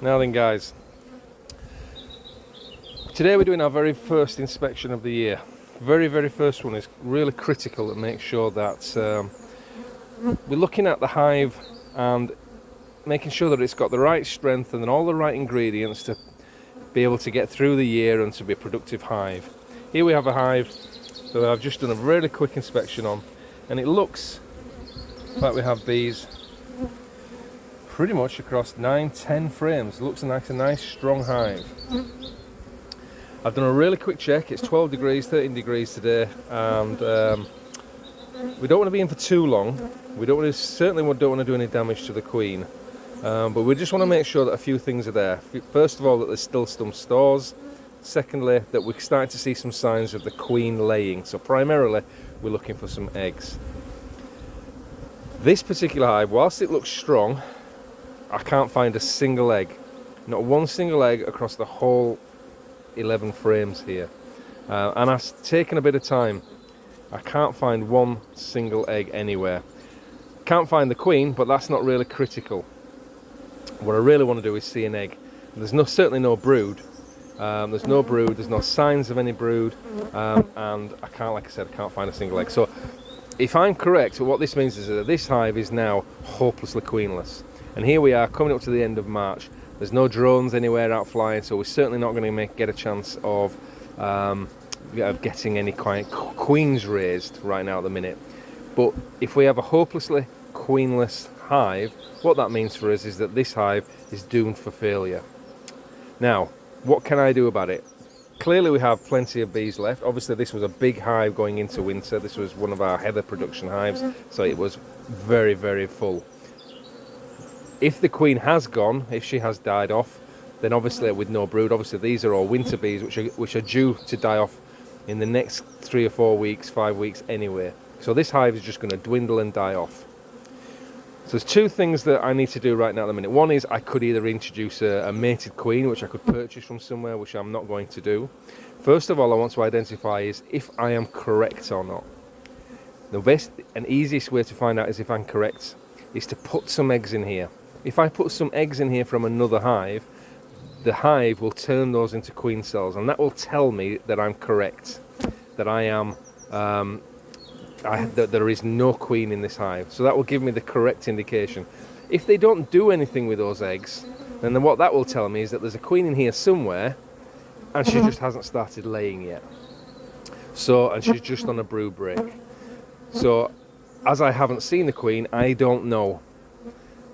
Now then guys, today we're doing our very first inspection of the year. Very first one is really critical to make sure that we're looking at the hive and making sure that it's got the right strength and all the right ingredients to be able to get through the year and to be a productive hive. Here we have a hive that I've just done a really quick inspection on, and it looks like we have bees pretty much across 9-10 frames. It looks like a nice strong hive. I've done a really quick check. It's 12 degrees, 13 degrees today, and we don't want to be in for too long. Certainly don't want to do any damage to the queen, but we just want to make sure that a few things are there. First of all, that there's still some stores. Secondly, that we're starting to see some signs of the queen laying. So primarily, we're looking for some eggs. This particular hive, whilst it looks strong, I can't find a single egg. Not one single egg across the whole 11 frames here. And it's taken a bit of time. I can't find one single egg anywhere. Can't find the queen, but that's not really critical. What I really want to do is see an egg. There's certainly no brood. There's no brood, there's no signs of any brood, and I can't find a single egg. So if I'm correct, what this means is that this hive is now hopelessly queenless. And here we are coming up to the end of March. There's no drones anywhere out flying, so we're certainly not going to get a chance of getting any queens raised right now at the minute. But if we have a hopelessly queenless hive, what that means for us is that this hive is doomed for failure. Now, what can I do about it? Clearly we have plenty of bees left. Obviously this was a big hive going into winter. This was one of our heather production hives, so it was very full. If the queen has gone, if she has died off, then obviously with no brood, obviously these are all winter bees which are due to die off in the next 3 or 4 weeks, 5 weeks anyway. So this hive is just going to dwindle and die off. So there's two things that I need to do right now at the minute. One is I could either introduce a mated queen, which I could purchase from somewhere, which I'm not going to do. First of all, I want to identify is if I am correct or not. The best and easiest way to find out is if I'm correct is to put some eggs in here. If I put some eggs in here from another hive, the hive will turn those into queen cells, and that will tell me that I'm correct, that I am that there is no queen in this hive. So that will give me the correct indication. If they don't do anything with those eggs, then what that will tell me is that there's a queen in here somewhere, and she just hasn't started laying yet. And she's just on a brood break. So as I haven't seen the queen, I don't know.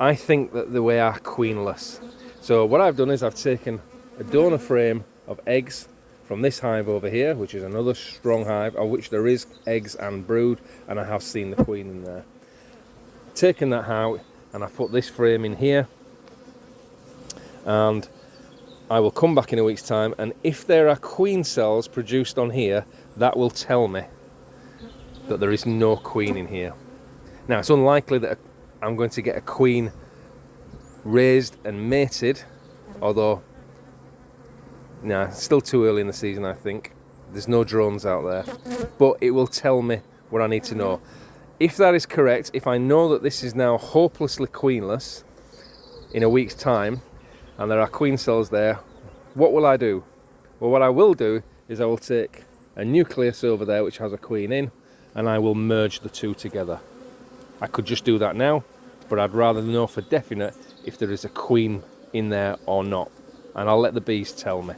I think that they are queenless. So what I've done is I've taken a donor frame of eggs from this hive over here, which is another strong hive, of which there is eggs and brood, and I have seen the queen in there. Taken that out, and I've put this frame in here, and I will come back in a week's time, and if there are queen cells produced on here, that will tell me that there is no queen in here. Now, it's unlikely that I'm going to get a queen raised and mated, although it's still too early in the season, I think. There's no drones out there, but it will tell me what I need to know. If that is correct, if I know that this is now hopelessly queenless in a week's time and there are queen cells there, what will I do? Well, what I will do is I will take a nucleus over there which has a queen in, and I will merge the two together. I could just do that now, but I'd rather know for definite if there is a queen in there or not, and I'll let the bees tell me.